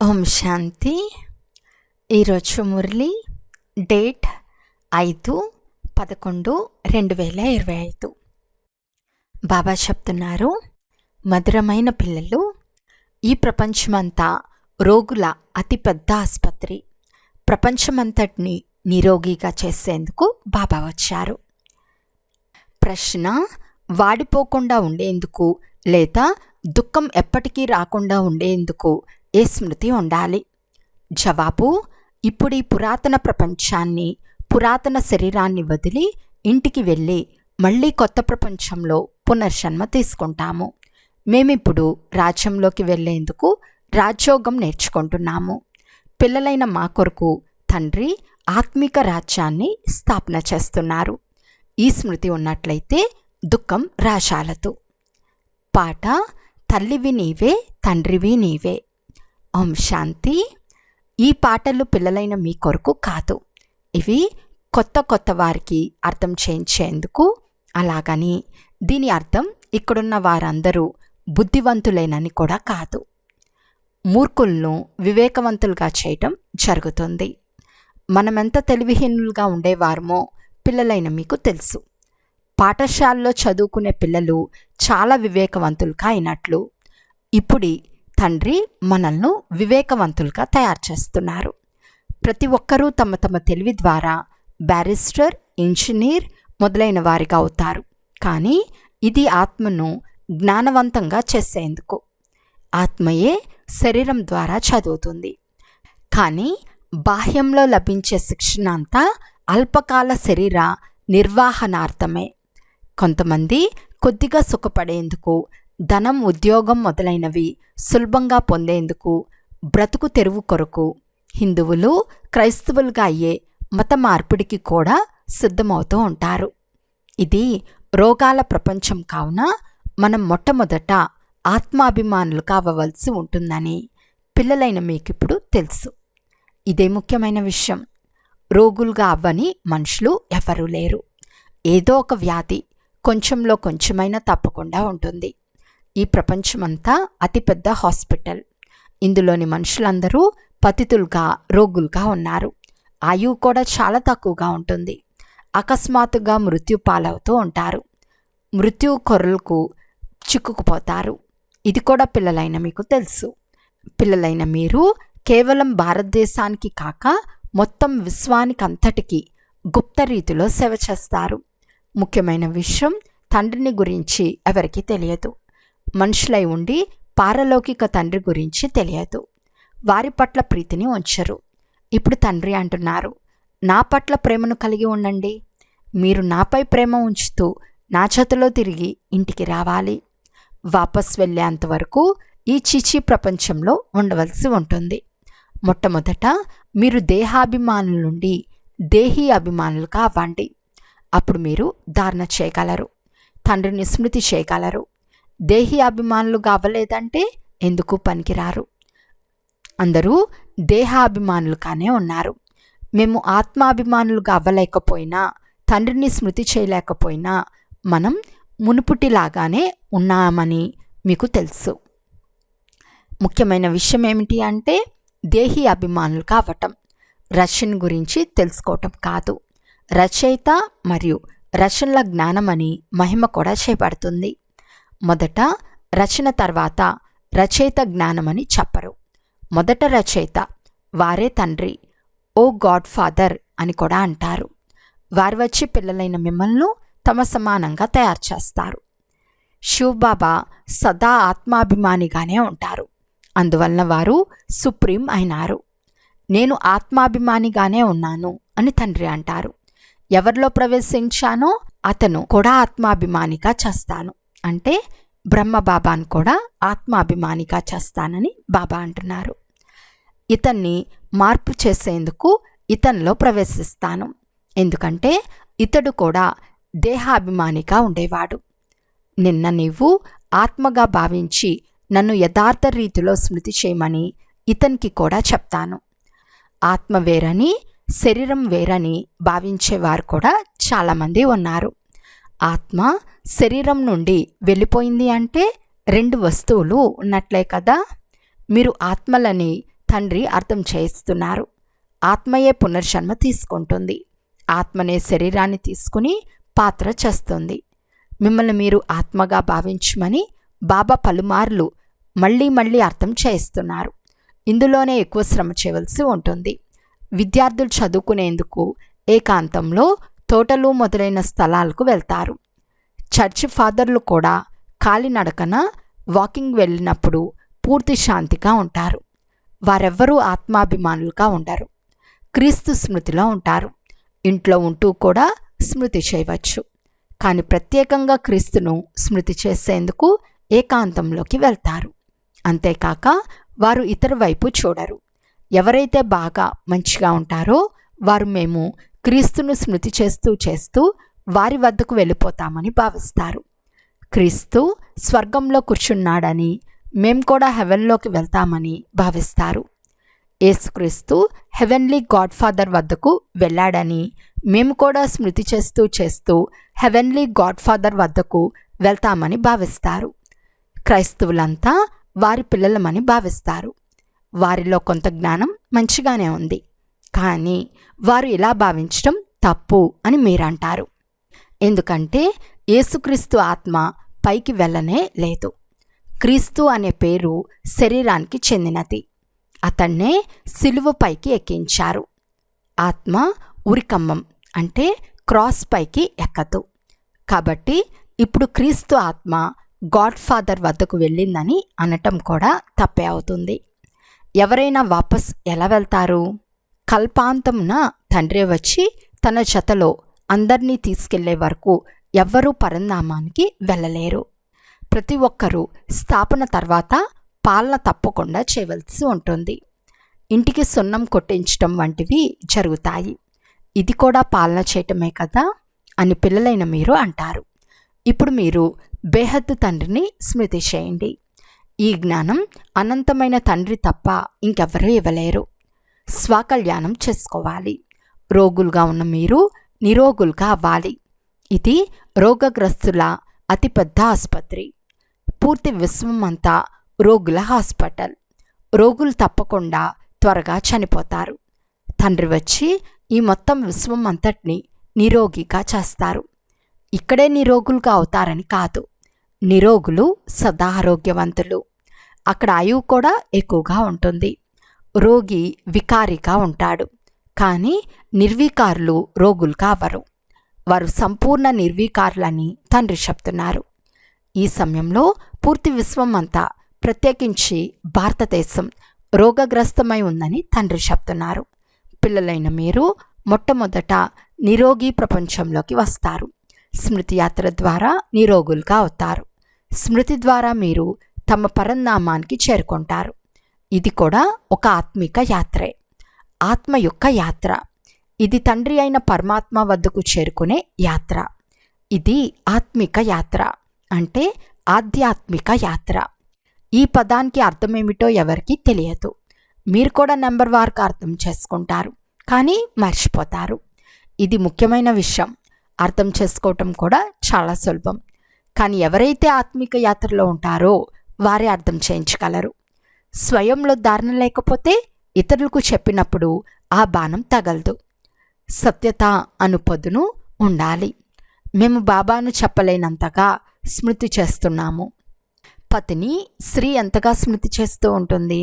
ఓం శాంతి. ఈరోజు మురళి డేట్ 5/11/2025. బాబా చెప్తున్నారు, మధురమైన పిల్లలు, ఈ ప్రపంచమంతా రోగుల అతిపెద్ద ఆసుపత్రి. ప్రపంచమంతటిని నిరోగిగా చేసేందుకు బాబా వచ్చారు. ప్రశ్న: వాడిపోకుండా ఉండేందుకు లేదా దుఃఖం ఎప్పటికీ రాకుండా ఉండేందుకు ఏ స్మృతి ఉండాలి? జవాబు: ఇప్పుడు ఈ పురాతన ప్రపంచాన్ని, పురాతన శరీరాన్ని వదిలి ఇంటికి వెళ్ళి మళ్ళీ కొత్త ప్రపంచంలో పునర్జన్మ తీసుకుంటాము. మేమిప్పుడు రాజ్యంలోకి వెళ్ళేందుకు రాజ్యోగం నేర్చుకుంటున్నాము. పిల్లలైన మా కొరకు తండ్రి ఆత్మిక రాజ్యాన్ని స్థాపన చేస్తున్నారు. ఈ స్మృతి ఉన్నట్లయితే దుఃఖం రాజాలదు. పాట: తల్లివి నీవే, తండ్రివి నీవే. ఓం శాంతి. ఈ పాటలు పిల్లలైన మీ కొరకు కాదు, ఇవి కొత్త వారికి అర్థం చేయించేందుకు. అలాగని దీని అర్థం ఇక్కడున్న వారందరూ బుద్ధివంతులేనని కూడా కాదు. మూర్ఖులను వివేకవంతులుగా చేయటం జరుగుతుంది. మనమెంత తెలివిహీనులుగా ఉండేవారమో పిల్లలైన మీకు తెలుసు. పాఠశాలలో చదువుకునే పిల్లలు చాలా వివేకవంతులుగా అయినట్లు ఇప్పుడు తండ్రి మనల్ని వివేకవంతులుగా తయారు చేస్తున్నారు. ప్రతి ఒక్కరూ తమ తమ తెలివి ద్వారా బ్యారిస్టర్, ఇంజనీర్ మొదలైన వారిగా అవుతారు. కానీ ఇది ఆత్మను జ్ఞానవంతంగా చేసేందుకు. ఆత్మయే శరీరం ద్వారా చదువుతుంది. కానీ బాహ్యంలో లభించే శిక్షణ అంతా అల్పకాల శరీర నిర్వహణార్థమే. కొంతమంది కొద్దిగా సుఖపడేందుకు, ధనం, ఉద్యోగం మొదలైనవి సులభంగా పొందేందుకు, బ్రతుకు తెరువు కొరకు హిందువులు క్రైస్తవులుగా అయ్యే మత మార్పిడికి కూడా సిద్ధమవుతూ ఉంటారు. ఇది రోగాల ప్రపంచం కావున మనం మొట్టమొదట ఆత్మాభిమానులుగా అవ్వవలసి ఉంటుందని పిల్లలైన మీకిప్పుడు తెలుసు. ఇదే ముఖ్యమైన విషయం. రోగులుగా అవ్వని మనుషులు ఎవరూ లేరు. ఏదో ఒక వ్యాధి కొంచెంలో కొంచెమైనా తప్పకుండా ఉంటుంది. ఈ ప్రపంచమంతా అతిపెద్ద హాస్పిటల్. ఇందులోని మనుషులందరూ పతితులుగా, రోగులుగా ఉన్నారు. ఆయువు కూడా చాలా తక్కువగా ఉంటుంది. అకస్మాత్తుగా మృత్యు పాలవుతూ ఉంటారు. మృత్యు కొరలకు చిక్కుకుపోతారు. ఇది కూడా పిల్లలైన మీకు తెలుసు. పిల్లలైన మీరు కేవలం భారతదేశానికి కాక మొత్తం విశ్వానికి అంతటికీ గుప్త రీతిలో సేవ చేస్తారు. ముఖ్యమైన విషయం, తండ్రిని గురించి ఎవరికీ తెలియదు. మనుషులై ఉండి పారలౌకిక తండ్రి గురించి తెలియదు. వారి పట్ల ప్రీతిని ఉంచరు. ఇప్పుడు తండ్రి అంటున్నారు, నా పట్ల ప్రేమను కలిగి ఉండండి. మీరు నాపై ప్రేమ ఉంచుతూ నా చేతిలో తిరిగి ఇంటికి రావాలి. వాపస్ వెళ్ళేంతవరకు ఈ చిచి ప్రపంచంలో ఉండవలసి ఉంటుంది. మొట్టమొదట మీరు దేహాభిమానుల నుండి దేహీ అభిమానులుగా అవ్వండి. అప్పుడు మీరు ధారణ చేయగలరు, తండ్రిని స్మృతి చేయగలరు. దేహీ అభిమానులుగా అవ్వలేదంటే ఎందుకు పనికిరారు. అందరూ దేహాభిమానులుగానే ఉన్నారు. మేము ఆత్మాభిమానులుగా అవ్వలేకపోయినా, తండ్రిని స్మృతి చేయలేకపోయినా మనం మునుపుటిలాగానే ఉన్నామని మీకు తెలుసు. ముఖ్యమైన విషయం ఏమిటి అంటే దేహీ అభిమానులుగా అవ్వటం. రచన గురించి తెలుసుకోవటం కాదు. రచయిత మరియు రచనల జ్ఞానమని మహిమ కూడా చేయబడుతుంది. మొదట రచన, తర్వాత రచయిత జ్ఞానమని చెప్పరు. మొదట రచయిత, వారే తండ్రి, ఓ గాడ్ ఫాదర్ అని కూడా అంటారు. వారు వచ్చి పిల్లలైన మిమ్మల్ని తమ సమానంగా తయారు చేస్తారు. శివబాబా సదా ఆత్మాభిమానిగానే ఉంటారు. అందువలన వారు సుప్రీం అయినారు. నేను ఆత్మాభిమానిగానే ఉన్నాను అని తండ్రి అంటారు. ఎవరిలో ప్రవేశించానో అతను కూడా ఆత్మాభిమానిగా చేస్తాను అంటే బ్రహ్మబాబాను కూడా ఆత్మాభిమానిగా చేస్తానని బాబా అంటున్నారు. ఇతన్ని మార్పు చేసేందుకు ఇతనిలో ప్రవేశిస్తాను. ఎందుకంటే ఇతడు కూడా దేహాభిమానిగా ఉండేవాడు. నిన్న నీవు ఆత్మగా భావించి నన్ను యథార్థ రీతిలో స్మృతి చేయమని ఇతనికి కూడా చెప్తాను. ఆత్మ వేరని, శరీరం వేరని భావించేవారు కూడా చాలామంది ఉన్నారు. ఆత్మ శరీరం నుండి వెళ్ళిపోయింది అంటే రెండు వస్తువులు ఉన్నట్లే కదా. మీరు ఆత్మలని తండ్రి అర్థం చేయిస్తున్నారు. ఆత్మయే పునర్జన్మ తీసుకుంటుంది. ఆత్మనే శరీరాన్ని తీసుకుని పాత్ర చేస్తుంది. మిమ్మల్ని మీరు ఆత్మగా భావించమని బాబా పలుమార్లు మళ్ళీ మళ్ళీ అర్థం చేయిస్తున్నారు. ఇందులోనే ఎక్కువ శ్రమ చేయవలసి ఉంటుంది. విద్యార్థులు చదువుకునేందుకు ఏకాంతంలో తోటలు మొదలైన స్థలాలకు వెళ్తారు. చర్చి ఫాదర్లు కూడా కాలినడకన వాకింగ్ వెళ్ళినప్పుడు పూర్తి శాంతిగా ఉంటారు. వారెవ్వరూ ఆత్మాభిమానులుగా ఉండరు. క్రీస్తు స్మృతిలో ఉంటారు. ఇంట్లో ఉంటూ కూడా స్మృతి చేయవచ్చు. కానీ ప్రత్యేకంగా క్రీస్తును స్మృతి చేసేందుకు ఏకాంతంలోకి వెళ్తారు. అంతేకాక వారు ఇతర వైపు చూడరు. ఎవరైతే బాగా మంచిగా ఉంటారో వారు మేము క్రీస్తును స్మృతి చేస్తూ చేస్తూ వారి వద్దకు వెళ్ళిపోతామని భావిస్తారు. క్రీస్తు స్వర్గంలో కూర్చున్నాడని మేము కూడా హెవెన్లోకి వెళ్తామని భావిస్తారు. యేసుక్రీస్తు హెవెన్లీ గాడ్ ఫాదర్ వద్దకు వెళ్ళాడని మేము కూడా స్మృతి చేస్తూ చేస్తూ హెవెన్లీ గాడ్ ఫాదర్ వద్దకు వెళ్తామని భావిస్తారు. క్రైస్తవులంతా వారి పిల్లలమని భావిస్తారు. వారిలో కొంత జ్ఞానం మంచిగానే ఉంది. కానీ వారు ఇలా భావించడం తప్పు అని మీరంటారు. ఎందుకంటే యేసుక్రీస్తు ఆత్మ పైకి వెళ్ళనే లేదు. క్రీస్తు అనే పేరు శరీరానికి చెందినది. అతన్నే సిలువ పైకి ఎక్కించారు. ఆత్మ ఉరికమ్మం అంటే క్రాస్ పైకి ఎక్కదు. కాబట్టి ఇప్పుడు క్రీస్తు ఆత్మ గాడ్ ఫాదర్ వద్దకు వెళ్ళిందని అనటం కూడా తప్పే అవుతుంది. ఎవరైనా వాపస్ ఎలా వెళ్తారు? కల్పాంతమున తండ్రి వచ్చి తన జతలో అందర్నీ తీసుకెళ్లే వరకు ఎవ్వరూ పరంధామానికి వెళ్ళలేరు. ప్రతి ఒక్కరూ స్థాపన తర్వాత పాలన తప్పకుండా చేయవలసి ఉంటుంది. ఇంటికి సున్నం కొట్టించటం వంటివి జరుగుతాయి. ఇది కూడా పాలన చేయటమే కదా అని పిల్లలైన మీరు అంటారు. ఇప్పుడు మీరు బేహద్దు తండ్రిని స్మృతి చేయండి. ఈ జ్ఞానం అనంతమైన తండ్రి తప్ప ఇంకెవ్వరూ ఇవ్వలేరు. స్వకల్యాణం చేసుకోవాలి. రోగులుగా ఉన్న మీరు నిరోగులుగా అవ్వాలి. ఇది రోగగ్రస్తుల అతిపెద్ద ఆసుపత్రి. పూర్తి విశ్వం అంతా రోగుల హాస్పిటల్. రోగులు తప్పకుండా త్వరగా చనిపోతారు. తండ్రి వచ్చి ఈ మొత్తం విశ్వం అంతటిని నిరోగిగా చేస్తారు. ఇక్కడే నిరోగులుగా అవుతారని కాదు. నిరోగులు సదా ఆరోగ్యవంతులు. అక్కడ ఆయువు కూడా ఎక్కువగా ఉంటుంది. రోగి వికారిగా ఉంటాడు. కానీ నిర్వీకారులు రోగులుగా అవ్వరు. వారు సంపూర్ణ నిర్వీకారులని తండ్రి చెప్తున్నారు. ఈ సమయంలో పూర్తి విశ్వం అంతా, ప్రత్యేకించి భారతదేశం రోగగ్రస్తమై ఉందని తండ్రి చెప్తున్నారు. పిల్లలైన మీరు మొట్టమొదట నిరోగి ప్రపంచంలోకి వస్తారు. స్మృతి యాత్ర ద్వారా నిరోగులుగా అవుతారు. స్మృతి ద్వారా మీరు తమ పరంధామానికి చేరుకుంటారు. ఇది కూడా ఒక ఆత్మిక యాత్రే, ఆత్మ యొక్క యాత్ర. ఇది తండ్రి అయిన పరమాత్మ వద్దకు చేరుకునే యాత్ర. ఇది ఆత్మిక యాత్ర అంటే ఆధ్యాత్మిక యాత్ర. ఈ పదానికి అర్థమేమిటో ఎవరికీ తెలియదు. మీరు కూడా నెంబర్ వార్గా అర్థం చేసుకుంటారు, కానీ మర్చిపోతారు. ఇది ముఖ్యమైన విషయం. అర్థం చేసుకోవటం కూడా చాలా సులభం. కానీ ఎవరైతే ఆత్మిక యాత్రలో ఉంటారో వారే అర్థం చేయించగలరు. స్వయంలో ధారణ లేకపోతే ఇతరులకు చెప్పినప్పుడు ఆ బాణం తగలదు. సత్యత అను పదును ఉండాలి. మేము బాబాను చెప్పలేనంతగా స్మృతి చేస్తున్నాము. పతిని స్త్రీ ఎంతగా స్మృతి చేస్తూ ఉంటుంది.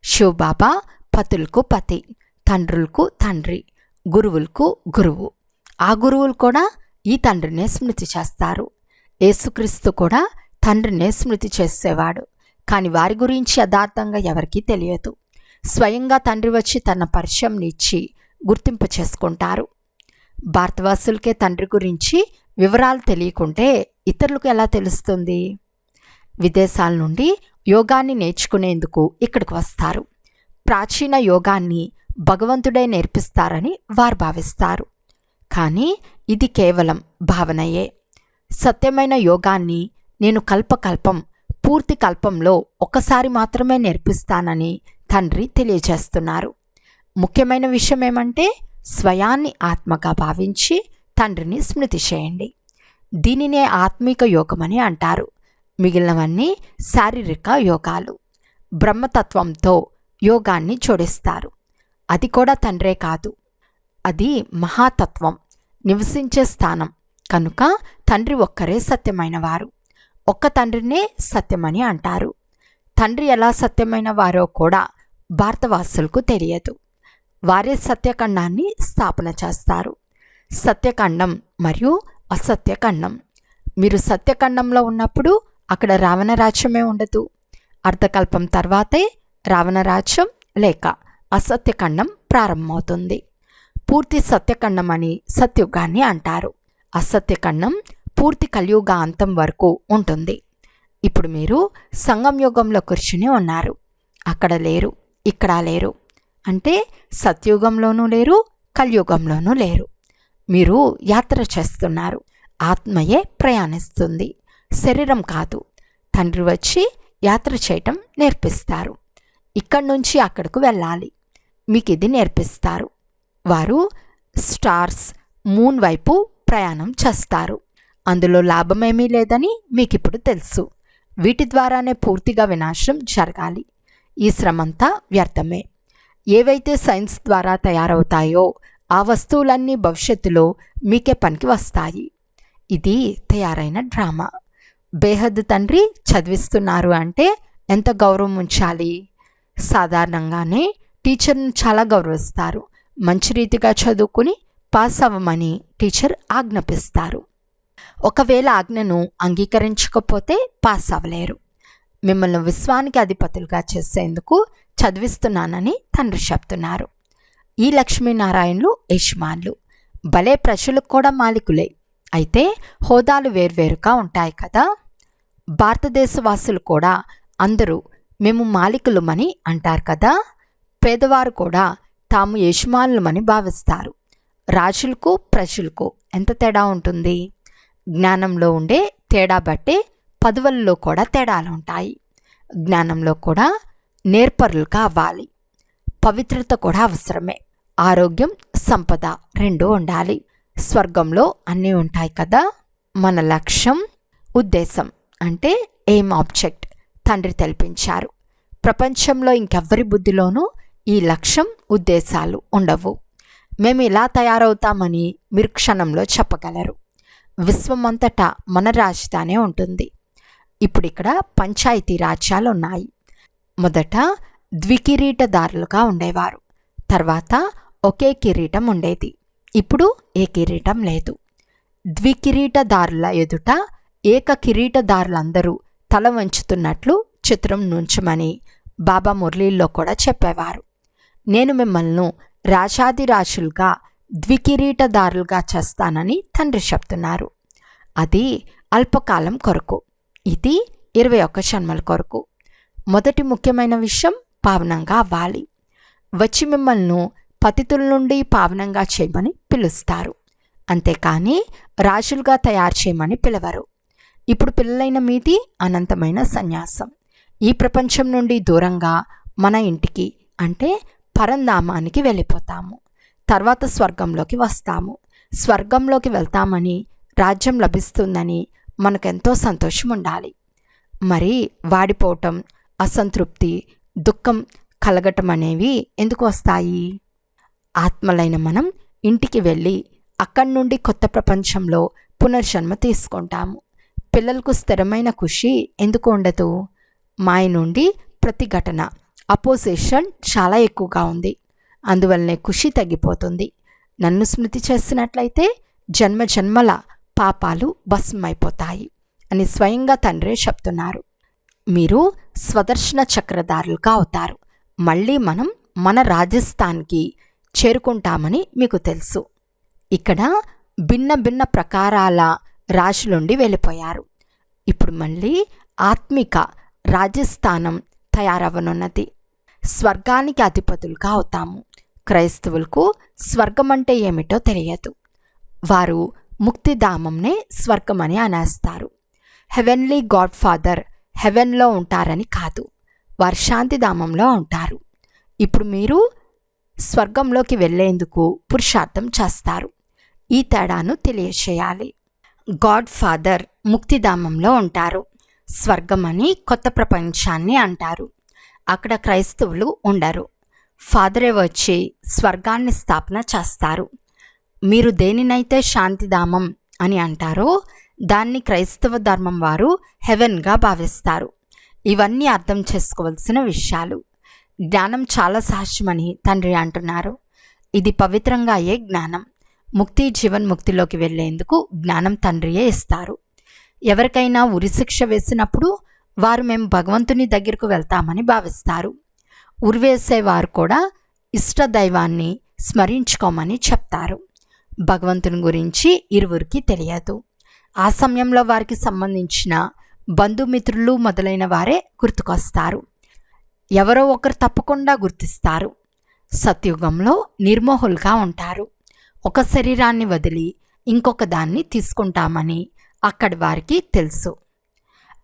శివబాబా పతులకు పతి, తండ్రులకు తండ్రి, గురువులకు గురువు. ఆ గురువులు కూడా ఈ తండ్రినే స్మృతి చేస్తారు. యేసుక్రీస్తు కూడా తండ్రినే స్మృతి చేసేవాడు. కానీ వారి గురించి యథార్థంగా ఎవరికీ తెలియదు. స్వయంగా తండ్రి వచ్చి తన పరిచయం ఇచ్చి గుర్తింప చేసుకుంటారు. భారతవాసులకే తండ్రి గురించి వివరాలు తెలియకుంటే ఇతరులకు ఎలా తెలుస్తుంది? విదేశాల నుండి యోగాన్ని నేర్చుకునేందుకు ఇక్కడికి వస్తారు. ప్రాచీన యోగాన్ని భగవంతుడే నేర్పిస్తారని వారు భావిస్తారు. కానీ ఇది కేవలం భావనయే. సత్యమైన యోగాన్ని నేను కల్పకల్పం, పూర్తి కల్పంలో ఒక్కసారి మాత్రమే నేర్పిస్తానని తండ్రి తెలియజేస్తున్నారు. ముఖ్యమైన విషయం ఏమంటే స్వయాన్ని ఆత్మగా భావించి తండ్రిని స్మృతి చేయండి. దీనినే ఆత్మిక యోగమని అంటారు. మిగిలినవన్నీ శారీరక యోగాలు. బ్రహ్మతత్వంతో యోగాన్ని జోడిస్తారు. అది కూడా తండ్రే కాదు, అది మహాతత్వం నివసించే స్థానం కనుక తండ్రి ఒక్కరే సత్యమైన వారు. ఒక్క తండ్రినే సత్యమని అంటారు. తండ్రి ఎలా సత్యమైన వారో కూడా భారతవాసులకు తెలియదు. వారే సత్యఖండాన్ని స్థాపన చేస్తారు. సత్యఖండం మరియు అసత్యఖండం. మీరు సత్యఖండంలో ఉన్నప్పుడు అక్కడ రావణ రాజ్యమే ఉండదు. అర్ధకల్పం తర్వాతే రావణ రాజ్యం లేక అసత్యఖండం ప్రారంభమవుతుంది. పూర్తి సత్యఖండం అని సత్యుగాన్ని అంటారు. అసత్యఖండం పూర్తి కలియుగ అంతం వరకు ఉంటుంది. ఇప్పుడు మీరు సంగం యుగంలో కూర్చుని ఉన్నారు. అక్కడ లేరు, ఇక్కడ లేరు. అంటే సత్యుగంలోనూ లేరు, కలియుగంలోనూ లేరు. మీరు యాత్ర చేస్తున్నారు. ఆత్మయే ప్రయాణిస్తుంది, శరీరం కాదు. తండ్రి వచ్చి యాత్ర చేయటం నేర్పిస్తారు. ఇక్కడి నుంచి అక్కడికి వెళ్ళాలి, మీకు ఇది నేర్పిస్తారు. వారు స్టార్స్, మూన్ వైపు ప్రయాణం చేస్తారు. అందులో లాభమేమీ లేదని మీకు ఇప్పుడు తెలుసు. వీటి ద్వారానే పూర్తిగా వినాశనం జరగాలి. ఈ శ్రమంతా వ్యర్థమే. ఏవైతే సైన్స్ ద్వారా తయారవుతాయో ఆ వస్తువులన్నీ భవిష్యత్తులో మీకే పనికి వస్తాయి. ఇది తయారైన డ్రామా. బేహద్ తండ్రి చదివిస్తున్నారు అంటే ఎంత గౌరవం ఉంచాలి. సాధారణంగానే టీచర్ను చాలా గౌరవిస్తారు. మంచి రీతిగా చదువుకుని పాస్ అవ్వమని టీచర్ ఆజ్ఞాపిస్తారు. ఒకవేళ ఆజ్ఞను అంగీకరించకపోతే పాస్ అవ్వలేరు. మిమ్మల్ని విశ్వానికి అధిపతులుగా చేసేందుకు చదివిస్తున్నానని తండ్రి చెప్తున్నారు. ఈ లక్ష్మీనారాయణలు యజమానులు. భలే ప్రజలకు కూడా మాలికులే. అయితే హోదాలు వేర్వేరుగా ఉంటాయి కదా. భారతదేశవాసులు కూడా అందరూ మేము మాలికులమని అంటారు కదా. పేదవారు కూడా తాము యజమానులమని భావిస్తారు. రాజులకు ప్రజలకు ఎంత తేడా ఉంటుంది. జ్ఞానంలో ఉండే తేడా బట్టే పదవులలో కూడా తేడాలు ఉంటాయి. జ్ఞానంలో కూడా నేర్పరులుగా అవ్వాలి. పవిత్రత కూడా అవసరమే. ఆరోగ్యం, సంపద రెండూ ఉండాలి. స్వర్గంలో అన్నీ ఉంటాయి కదా. మన లక్ష్యం, ఉద్దేశం అంటే ఎయిమ్ ఆబ్జెక్ట్ తండ్రి తెలిపించారు. ప్రపంచంలో ఇంకెవ్వరి బుద్ధిలోనూ ఈ లక్ష్యం, ఉద్దేశాలు ఉండవు. మేము ఇలా తయారవుతామని మీరు క్షణంలో చెప్పగలరు. విశ్వమంతటా మన రాజధానే ఉంటుంది. ఇప్పుడు ఇక్కడ పంచాయతీ రాజ్యాలు ఉన్నాయి. మొదట ద్వికిరీటదారులుగా ఉండేవారు. తర్వాత ఒకే కిరీటం ఉండేది. ఇప్పుడు ఏ కిరీటం లేదు. ద్వికిరీటదారుల ఎదుట ఏక కిరీటదారులందరూ తల వంచుతున్నట్లు చిత్రం నుంచమని బాబా మురళీల్లో కూడా చెప్పేవారు. నేను మిమ్మల్ని రాజాదిరాజులుగా ద్వికిరీటదారులుగా చేస్తానని తండ్రి చెప్తున్నారు. అది అల్పకాలం కొరకు, ఇది 21 జన్మల కొరకు. మొదటి ముఖ్యమైన విషయం పావనంగా అవ్వాలి. వచ్చి మిమ్మల్ని పతితుల నుండి పావనంగా చేయమని పిలుస్తారు. అంతేకాని రాజులుగా తయారు చేయమని పిలవరు. ఇప్పుడు పిల్లలైన మీది అనంతమైన సన్యాసం. ఈ ప్రపంచం నుండి దూరంగా మన ఇంటికి అంటే పరంధామానికి వెళ్ళిపోతాము. తర్వాత స్వర్గంలోకి వస్తాము. స్వర్గంలోకి వెళ్తామని, రాజ్యం లభిస్తుందని మనకెంతో సంతోషం ఉండాలి. మరి వాడిపోవటం, అసంతృప్తి, దుఃఖం కలగటం అనేవి ఎందుకు వస్తాయి? ఆత్మలైన మనం ఇంటికి వెళ్ళి అక్కడి నుండి కొత్త ప్రపంచంలో పునర్జన్మ తీసుకుంటాము. పిల్లలకు స్థిరమైన ఖుషి ఎందుకు ఉండదు? మాయ నుండి ప్రతిఘటన, అపోజిషన్ చాలా ఎక్కువగా ఉంది. అందువల్లనే ఖుషి తగ్గిపోతుంది. నన్ను స్మృతి చేసినట్లయితే జన్మ జన్మల పాపాలు భస్మైపోతాయి అని స్వయంగా తండ్రే చెప్తున్నారు. మీరు స్వదర్శన చక్రధారులుగా అవుతారు. మళ్ళీ మనం మన రాజస్థాన్కి చేరుకుంటామని మీకు తెలుసు. ఇక్కడ భిన్న భిన్న ప్రకారాల రాజులుండి వెళ్ళిపోయారు. ఇప్పుడు మళ్ళీ ఆత్మిక రాజస్థానం తయారవనున్నది. స్వర్గానికి అధిపతులుగా అవుతాము. క్రైస్తవులకు స్వర్గం అంటే ఏమిటో తెలియదు. వారు ముక్తిధామంనే స్వర్గమని అనేస్తారు. హెవెన్లీ గాడ్ ఫాదర్ హెవెన్లో ఉంటారని కాదు, వారు శాంతిధామంలో ఉంటారు. ఇప్పుడు మీరు స్వర్గంలోకి వెళ్ళేందుకు పురుషార్థం చేస్తారు. ఈ తేడాను తెలియచేయాలి. గాడ్ ఫాదర్ ముక్తిధామంలో ఉంటారు. స్వర్గమని కొత్త ప్రపంచాన్ని అంటారు. అక్కడ క్రైస్తవులు ఉండరు. ఫాదరే వచ్చి స్వర్గాన్ని స్థాపన చేస్తారు. మీరు దేనినైతే శాంతిధామం అని అంటారో దాన్ని క్రైస్తవ ధర్మం వారు హెవెన్గా భావిస్తారు. ఇవన్నీ అర్థం చేసుకోవాల్సిన విషయాలు. జ్ఞానం చాలా సహజమని తండ్రి అంటున్నారు. ఇది పవిత్రంగా అయ్యే జ్ఞానం. ముక్తి జీవన్ముక్తిలోకి వెళ్లేందుకు జ్ఞానం తండ్రియే ఇస్తారు. ఎవరికైనా ఉరిశిక్ష వేసినప్పుడు వారు మేము భగవంతుని దగ్గరకు వెళ్తామని భావిస్తారు. ఉరివేసేవారు కూడా ఇష్టదైవాన్ని స్మరించుకోమని చెప్తారు. భగవంతుని గురించి ఇరువురికి తెలియదు. ఆ సమయంలో వారికి సంబంధించిన బంధుమిత్రులు మొదలైన వారే గుర్తుకొస్తారు. ఎవరో ఒకరు తప్పకుండా గుర్తిస్తారు. సత్యుగంలో నిర్మోహులుగా ఉంటారు. ఒక శరీరాన్ని వదిలి ఇంకొక దాన్ని తీసుకుంటామని అక్కడి వారికి తెలుసు.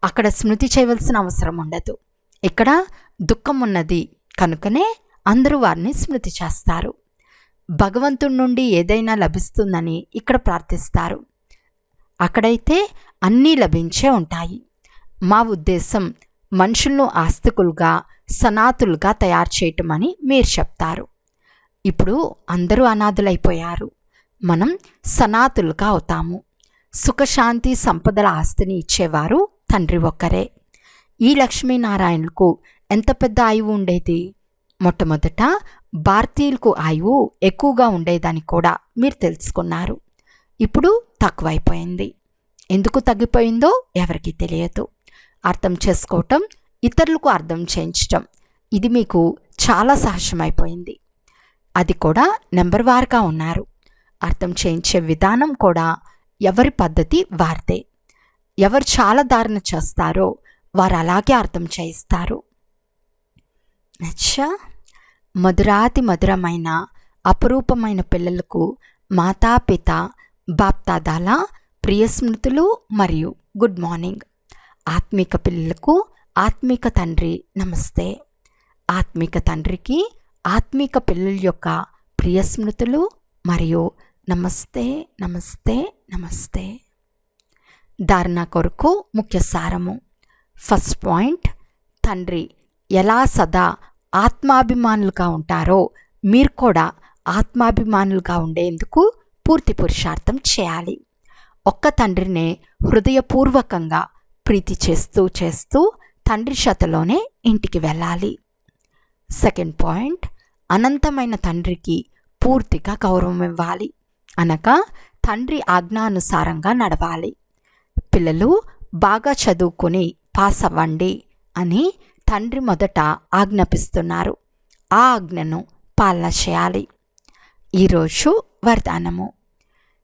అక్కడ స్మృతి చేయవలసిన అవసరం ఉండదు. ఇక్కడ దుఃఖం ఉన్నది కనుకనే అందరూ వారిని స్మృతి చేస్తారు. భగవంతుడి నుండి ఏదైనా లభిస్తుందని ఇక్కడ ప్రార్థిస్తారు. అక్కడైతే అన్నీ లభించే ఉంటాయి. మా ఉద్దేశం మనుషులను ఆస్తికులుగా సనాతులుగా తయారు చేయటం అని మీరు చెప్తారు. ఇప్పుడు అందరూ అనాథులైపోయారు. మనం సనాతులుగా అవుతాము. సుఖశాంతి సంపదల ఆస్తిని ఇచ్చేవారు తండ్రి ఒక్కరే. ఈ లక్ష్మీనారాయణులకు ఎంత పెద్ద ఆయువు ఉండేది. మొట్టమొదట భారతీయులకు ఆయువు ఎక్కువగా ఉండేదని కూడా మీరు తెలుసుకున్నారు. ఇప్పుడు తక్కువైపోయింది. ఎందుకు తగ్గిపోయిందో ఎవరికీ తెలియదు. అర్థం చేసుకోవటం, ఇతరులకు అర్థం చేయించటం ఇది మీకు చాలా సహజమైపోయింది. అది కూడా నెంబర్ వారుగా ఉన్నారు. అర్థం చేయించే విధానం కూడా ఎవరి పద్ధతి వారిదే. ఎవరు చాలా ధారణ చేస్తారో వారు అలాగే అర్థం చేయిస్తారు. అచ్చా, మధురాతి మధురమైన అపురూపమైన పిల్లలకు మాతాపిత బాప్దాదాల ప్రియ స్మృతులు మరియు గుడ్ మార్నింగ్. ఆత్మిక పిల్లలకు ఆత్మిక తండ్రి నమస్తే. ఆత్మిక తండ్రికి ఆత్మిక పిల్లల యొక్క ప్రియ స్మృతులు మరియు నమస్తే నమస్తే నమస్తే. ధారణ కొరకు ముఖ్య సారము. ఫస్ట్ పాయింట్, తండ్రి ఎలా సదా ఆత్మాభిమానులుగా ఉంటారో మీరు కూడా ఆత్మాభిమానులుగా ఉండేందుకు పూర్తి పురుషార్థం చేయాలి. ఒక్క తండ్రినే హృదయపూర్వకంగా ప్రీతి చేస్తూ తండ్రి శతలోనే ఇంటికి వెళ్ళాలి. సెకండ్ పాయింట్, అనంతమైన తండ్రికి పూర్తిగా గౌరవం ఇవ్వాలి. అనగా తండ్రి ఆజ్ఞానుసారంగా నడవాలి. పిల్లలు బాగా చదువుకొని పాస్ అవ్వండి అని తండ్రి మొదట ఆజ్ఞాపిస్తున్నారు. ఆ ఆజ్ఞను పాలన చేయాలి. ఈరోజు వరదానము.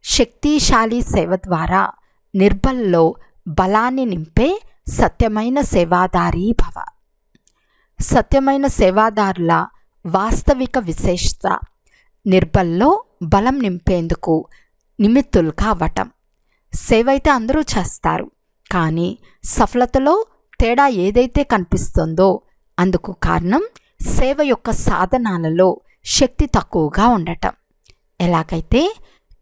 శక్తిశాలి సేవ ద్వారా నిర్బల్లో బలాన్ని నింపే సత్యమైన సేవాదారీ భవ. సత్యమైన సేవాదారుల వాస్తవిక విశేషత నిర్బల్లో బలం నింపేందుకు నిమిత్తులుగా అవ్వటం. సేవ అయితే అందరూ చేస్తారు, కానీ సఫలతలో తేడా ఏదైతే కనిపిస్తుందో అందుకు కారణం సేవ యొక్క సాధనాలలో శక్తి తక్కువగా ఉండటం. ఎలాగైతే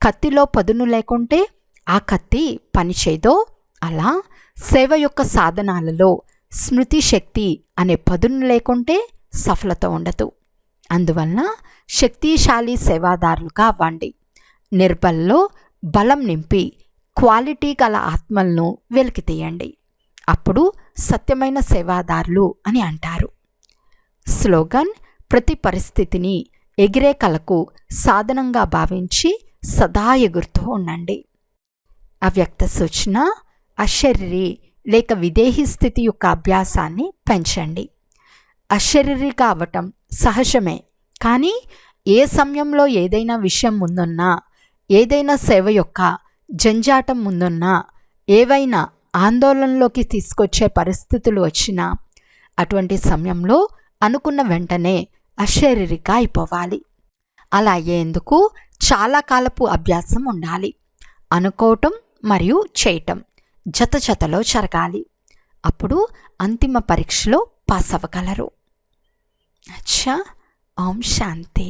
కత్తిలో పదును లేకుంటే ఆ కత్తి పనిచేయదో అలా సేవ యొక్క సాధనాలలో స్మృతి శక్తి అనే పదును లేకుంటే సఫలత ఉండదు. అందువలన శక్తిశాలి సేవాదారులుగా అవ్వండి. నిర్బల్లో బలం నింపి క్వాలిటీ గల ఆత్మలను వెలికి తీయండి. అప్పుడు సత్యమైన సేవాదారులు అని అంటారు. స్లోగన్: ప్రతి పరిస్థితిని ఎగిరే కలకు సాధనంగా భావించి సదా ఎగురుతూ ఉండండి. అవ్యక్త సూచన: అశరీరి లేక విదేహీ స్థితి యొక్క అభ్యాసాన్ని పెంచండి. అశరీరిగా అవ్వటం సహజమే, కానీ ఏ సమయంలో ఏదైనా విషయం ముందున్నా, ఏదైనా సేవ యొక్క జంజాటం ముందున్నా, ఏవైనా ఆందోళనలోకి తీసుకొచ్చే పరిస్థితులు వచ్చినా అటువంటి సమయంలో అనుకున్న వెంటనే అశరీరిగా అయిపోవాలి. అలా అయ్యేందుకు చాలా కాలపు అభ్యాసం ఉండాలి. అనుకోవటం మరియు చేయటం జతలో జరగాలి. అప్పుడు అంతిమ పరీక్షలో పాస్ అవ్వగలరు. అచ్చా, ఓం శాంతి.